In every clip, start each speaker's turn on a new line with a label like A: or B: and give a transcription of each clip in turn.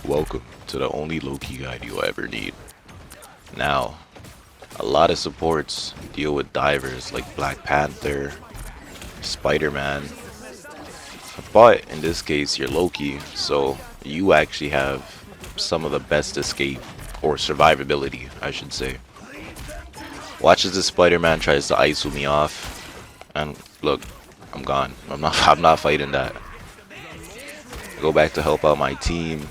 A: Welcome to the only Loki guide you'll ever need. Now, a lot of supports deal with divers like Black Panther, Spider-Man, but in this case you're Loki, so you actually have some of the best escape, or survivability I should say. Watch as this Spider-Man tries to ISO me off, and look, I'm gone. I'm not fighting that. Go back to help out my team.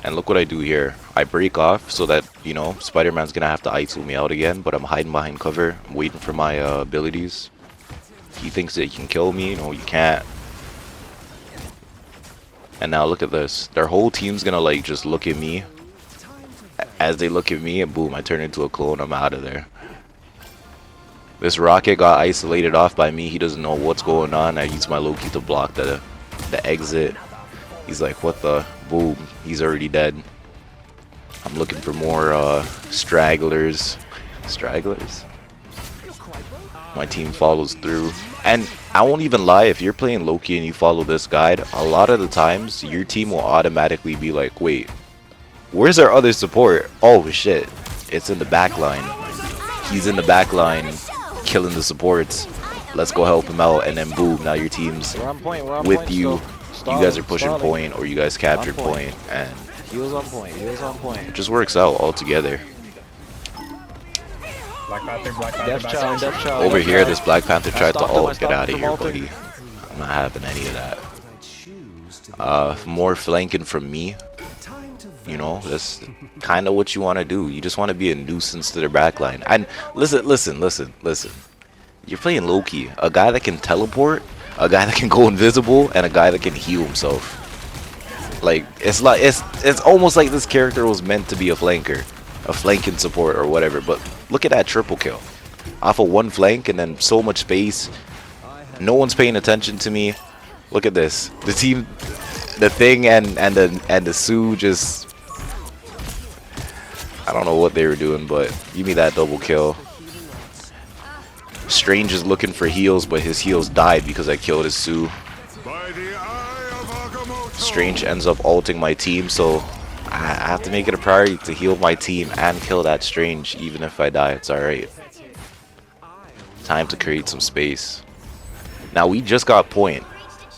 A: And look what I do here. I break off so that, you know, Spider-Man's gonna have to ISO me out again, but I'm hiding behind cover. I'm waiting for my abilities. He thinks that he can kill me. No, you can't. And now look at this. Their whole team's gonna like just look at me. As they look at me, and boom, I turn into a clone. I'm out of there. This rocket got isolated off by me. He doesn't know what's going on. I use my Loki to block the exit. He's like, what the? Boom. He's already dead. I'm looking for more stragglers. Stragglers? My team follows through. And I won't even lie, if you're playing Loki and you follow this guide, a lot of the times your team will automatically be like, wait, where's our other support? Oh shit, it's in the back line. He's in the back line killing the supports. Let's go help him out, and then boom, now your team's with you. You guys are pushing point, or you guys captured point, and
B: Heals on point, heals on point.
A: it just works out all together.
B: Death child.
A: Over here, this Black Panther tried to ult. Get out of here, buddy. I'm not having any of that. More flanking from me. You know, that's kind of what you want to do. You just want to be a nuisance to their backline. And listen. You're playing Loki, a guy that can teleport, a guy that can go invisible, and a guy that can heal himself. Like it's almost like this character was meant to be a flanker, a flanking support or whatever. But look at that triple kill off of one flank, and then so much space. No one's paying attention to me. Look at this. The team, the thing, and the Sue just. I don't know what they were doing, but give me that double kill. Strange is looking for heals, but his heals died because I killed his Sue. Strange ends up ulting my team, so I have to make it a priority to heal my team and kill that Strange, even if I die. It's alright. Time to create some space. Now we just got point.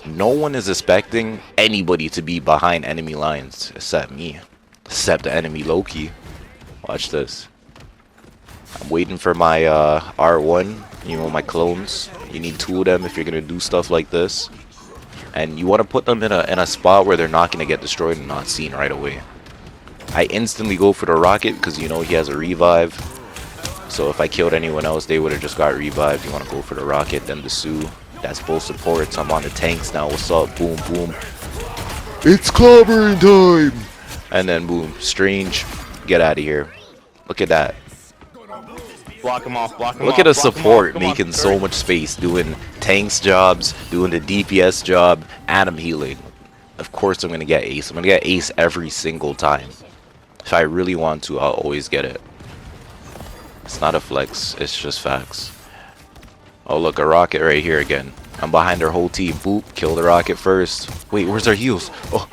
A: No one is expecting anybody to be behind enemy lines except me. Except the enemy Loki. Watch this. I'm waiting for my R1, you know, my clones. You need 2 of them if you're gonna do stuff like this. And you want to put them in a spot where they're not gonna get destroyed and not seen right away. I instantly go for the rocket because, you know, he has a revive. So if I killed anyone else, they would have just got revived. You want to go for the rocket, then the Sue. That's both supports. I'm on the tanks now. What's up? Boom, boom. It's clobbering time! And then boom, Strange. Get out of here. Look at that.
B: Block him off, block him off.
A: Look at a support making so much space, doing tanks jobs, doing the DPS job, and I'm healing. Of course I'm going to get ace. I'm going to get ace every single time. If I really want to, I'll always get it. It's not a flex, it's just facts. Oh look, a rocket right here again. I'm behind their whole team. Boop, kill the rocket first. Wait, where's our heals? Oh,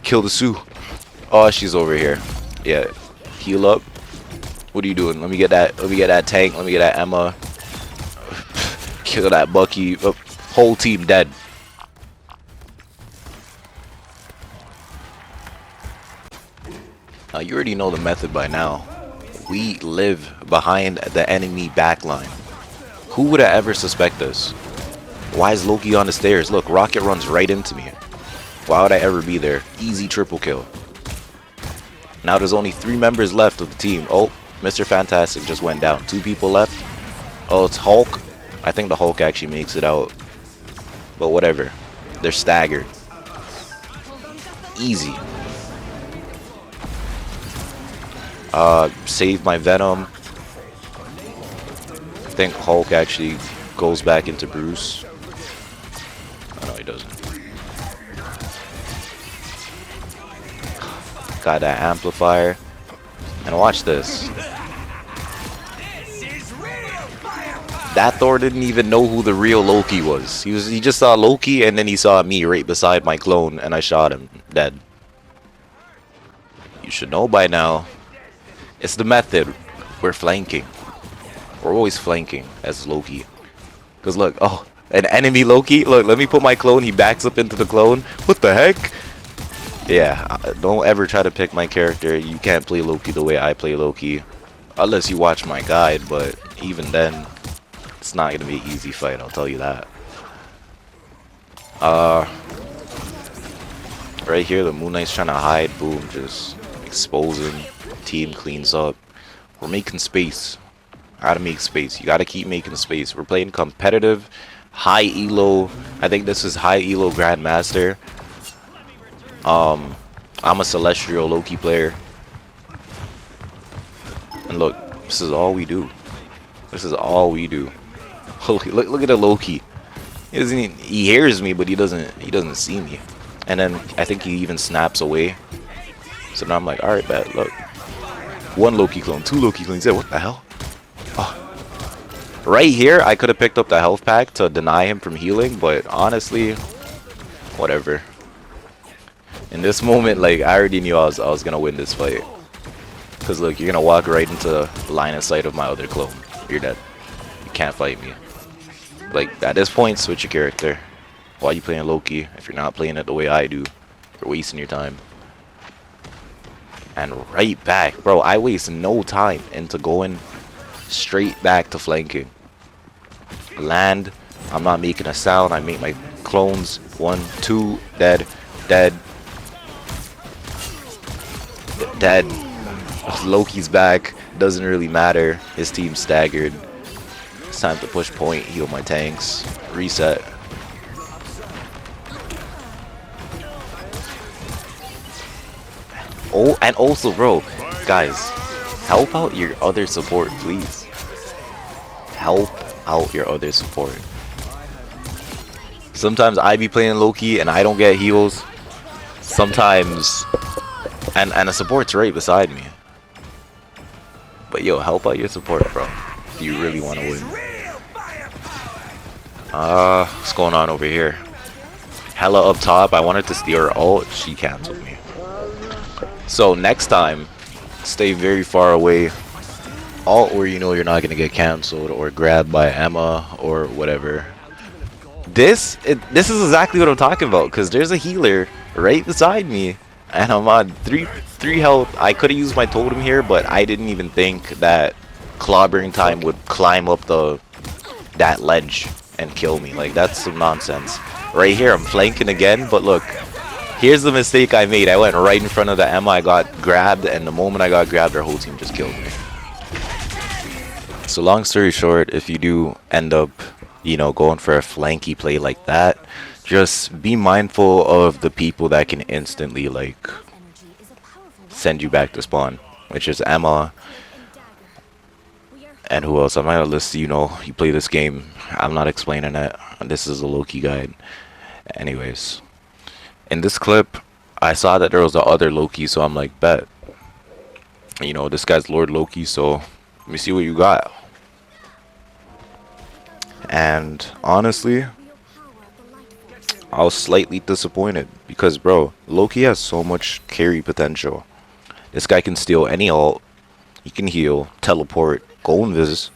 A: kill the Sue. Oh, she's over here. Yeah, heal up. What are you doing? Let me get that tank. Let me get that Emma. Kill that Bucky. Oh, whole team dead. Now you already know the method by now. We live behind the enemy backline. Who would have ever suspect this? Why is Loki on the stairs? Look, rocket runs right into me. Why would I ever be there? Easy triple kill. Now there's only 3 members left of the team. Oh, Mr. Fantastic just went down. 2 people left. Oh, it's Hulk. I think the Hulk actually makes it out. But whatever. They're staggered. Easy. Save my Venom. I think Hulk actually goes back into Bruce. Oh, no, he doesn't. Got that amplifier. And watch this. That Thor didn't even know who the real Loki was. He just saw Loki and then he saw me right beside my clone and I shot him dead. You should know by now. It's the method. We're flanking. We're always flanking as Loki. Cause look, oh, an enemy Loki. Look, let me put my clone. He backs up into the clone. What the heck? Yeah, don't ever try to pick my character. You can't play Loki the way I play Loki. Unless you watch my guide, but even then, it's not gonna be an easy fight, I'll tell you that. Right here, the Moon Knight's trying to hide. Boom, just exposing. Team cleans up. We're making space. Gotta make space. You gotta keep making space. We're playing competitive, high elo. I think this is high elo Grandmaster. I'm a Celestial Loki player. And look, this is all we do. This is all we do. Look at the Loki. He doesn't even, he hears me, but he doesn't see me. And then I think he even snaps away. So now I'm like, alright, bet, look. One Loki clone, two Loki clones. Yeah, what the hell? Oh. Right here, I could have picked up the health pack to deny him from healing, but honestly, whatever. In this moment, like, I already knew I was gonna win this fight. Cause look, you're gonna walk right into the line of sight of my other clone. You're dead. You can't fight me. Like, at this point, switch your character. Why are you playing Loki if you're not playing it the way I do? You're wasting your time. And right back. Bro, I waste no time into going straight back to flanking. Land. I'm not making a sound. I make my clones. 1, 2. Dead. Dead. Dead. Loki's back. Doesn't really matter. His team's staggered. It's time to push point. Heal my tanks. Reset. Oh, and also, bro, guys, help out your other support, please. Help out your other support. Sometimes I be playing Loki and I don't get heals. Sometimes, and a support's right beside me. But yo, help out your support, bro. If you really want to win. What's going on over here? Hella up top. I wanted to steal her ult. She canceled me. So next time, stay very far away. Alt where you know you're not gonna get canceled or grabbed by Emma or whatever. This is exactly what I'm talking about, because there's a healer right beside me and I'm on 3 health. I could have used my totem here, but I didn't even think that clobbering time would climb up that ledge and kill me. Like, that's some nonsense. Right here, I'm flanking again, but look, here's the mistake I made. I went right in front of the Emma. I got grabbed, and the moment I got grabbed, our whole team just killed me. So long story short, if you do end up, you know, going for a flanky play like that, just be mindful of the people that can instantly, like, send you back to spawn, which is Emma. And who else? I'm not gonna list, you know, you play this game. I'm not explaining it. This is a Loki guide. Anyways. In this clip, I saw that there was the other Loki, so I'm like, bet. You know, this guy's Lord Loki, so let me see what you got. And honestly, I was slightly disappointed because, bro, Loki has so much carry potential. This guy can steal any ult. He can heal, teleport, go invis.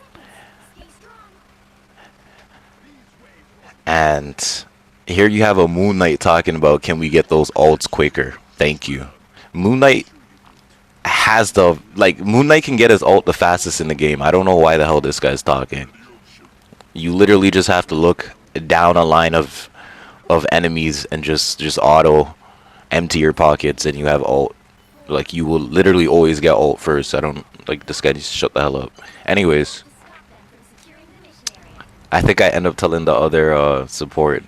A: And here you have a Moon Knight talking about, can we get those ults quicker? Thank you. Moon Knight has the, like, Moon Knight can get his ult the fastest in the game. I don't know why the hell this guy's talking. You literally just have to look down a line of enemies and just auto empty your pockets and you have ult. Like, you will literally always get ult first. I don't, like, this guy needs to shut the hell up. Anyways, I think I end up telling the other support,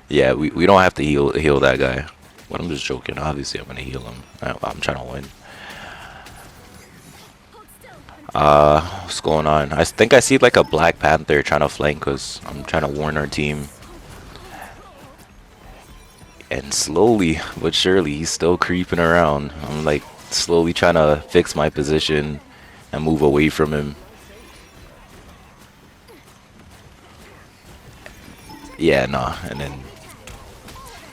A: yeah, we don't have to heal that guy. But I'm just joking. Obviously, I'm gonna heal him. I'm trying to win. What's going on? I think I see like a Black Panther trying to flank us. I'm trying to warn our team. And slowly but surely, he's still creeping around. I'm like slowly trying to fix my position and move away from him. Yeah, nah. And then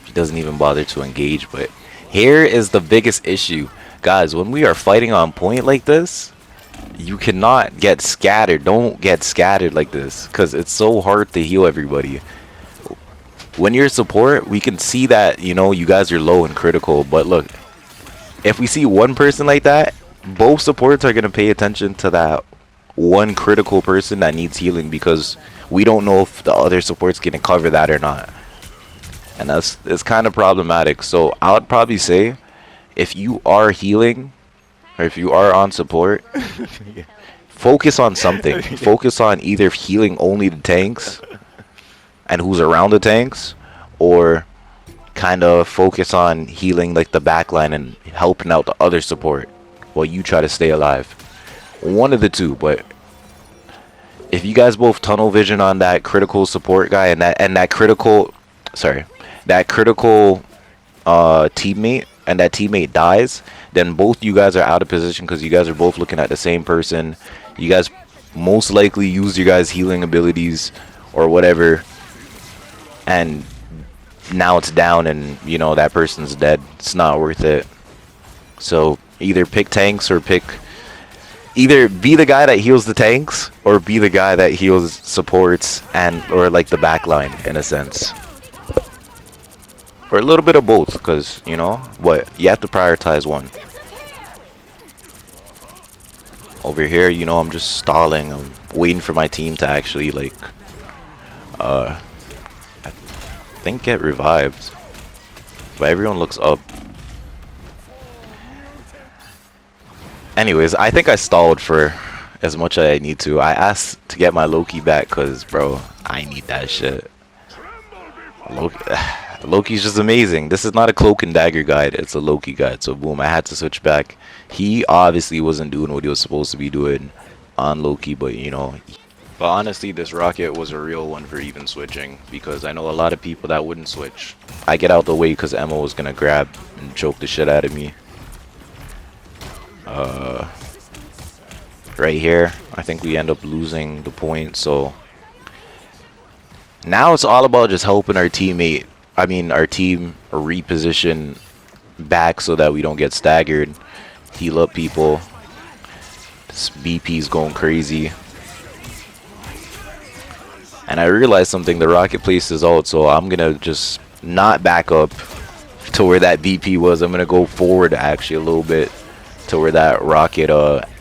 A: he doesn't even bother to engage. But here is the biggest issue. Guys, when we are fighting on point like this, you cannot get scattered. Don't get scattered like this, because it's so hard to heal everybody. When you're support, we can see that, you know, you guys are low and critical. But look, if we see one person like that, both supports are going to pay attention to that one critical person that needs healing, because we don't know if the other support's going to cover that or not. And it's kind of problematic. So I would probably say, if you are healing, or if you are on support, focus on something. Focus on either healing only the tanks and who's around the tanks, or kind of focus on healing like the backline and helping out the other support while you try to stay alive. One of the two. But if you guys both tunnel vision on that critical support guy and that critical, sorry, that critical teammate, and that teammate dies, then both you guys are out of position, because you guys are both looking at the same person. You guys most likely use your guys' healing abilities or whatever, and now it's down, and you know that person's dead. It's not worth it. So either pick tanks, or either be the guy that heals the tanks, or be the guy that heals supports, and or like the backline in a sense. Or a little bit of both, because, you know, what, you have to prioritize one. Over here, you know, I'm just stalling. I'm waiting for my team to actually, like, I think get revived. But everyone looks up. Anyways, I think I stalled for as much as I need to. I asked to get my Loki back, because, bro, I need that shit. Loki's just amazing. This is not a cloak and dagger guide, it's a Loki guide. So boom, I had to switch back. He obviously wasn't doing what he was supposed to be doing on Loki, but you know. But honestly, this rocket was a real one for even switching, because I know a lot of people that wouldn't switch. I get out the way because Emma was gonna grab and choke the shit out of me. Right here, I think we end up losing the point. So now it's all about just helping our teammate. I mean, our team reposition back so that we don't get staggered. Heal up people. This BP's going crazy. And I realized something. The rocket placed his ult, so I'm gonna just not back up to where that BP was. I'm gonna go forward actually a little bit to where that rocket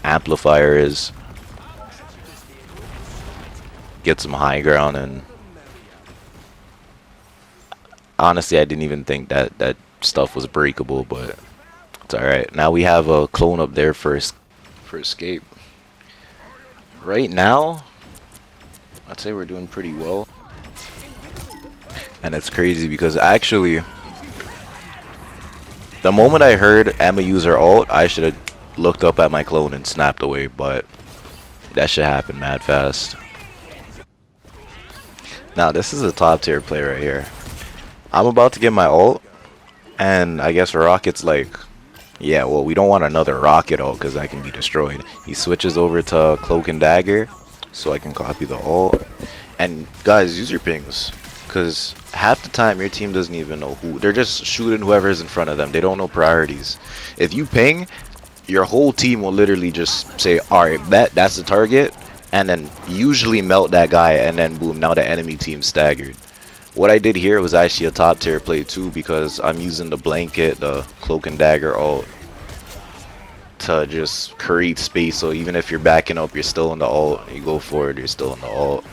A: amplifier is. Get some high ground. And honestly, I didn't even think that stuff was breakable, but it's alright. Now we have a clone up there for escape. Right now, I'd say we're doing pretty well. And it's crazy because actually, the moment I heard Emma use her ult, I should have looked up at my clone and snapped away, but that shit happened mad fast. Now this is a top tier play right here. I'm about to get my ult, and I guess Rocket's like, yeah, well, we don't want another Rocket ult because that can be destroyed. He switches over to Cloak and Dagger so I can copy the ult. And guys, use your pings, because half the time your team doesn't even know who. They're just shooting whoever's in front of them. They don't know priorities. If you ping, your whole team will literally just say, alright, that's the target, and then usually melt that guy, and then boom, now the enemy team's staggered. What I did here was actually a top tier play too, because I'm using the blanket, the Cloak and Dagger ult, to just create space. So even if you're backing up, you're still in the ult. You go forward, you're still in the ult.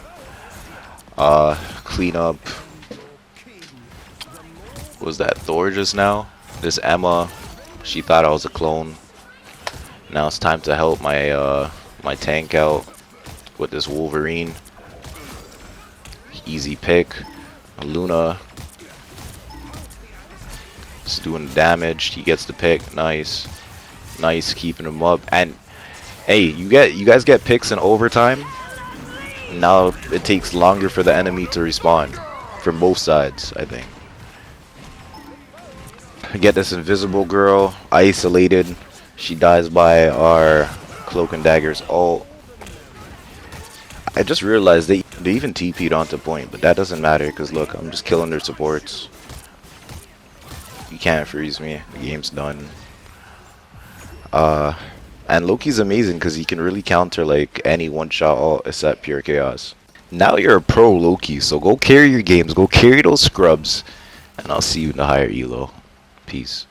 A: Clean up. Was that Thor just now? This Emma, she thought I was a clone. Now it's time to help my my tank out with this Wolverine. Easy pick. Luna is doing damage. He gets the pick. Nice, keeping him up. And hey, you guys get picks in overtime. Now it takes longer for the enemy to respawn from both sides, I think. Get this invisible girl isolated. She dies by our Cloak and Dagger's ult. I just realized They even TP'd onto point, but that doesn't matter because look, I'm just killing their supports. You can't freeze me. The game's done. And Loki's amazing because he can really counter like any one-shot ult except pure chaos. Now you're a pro Loki, so go carry your games, go carry those scrubs, and I'll see you in the higher elo. Peace.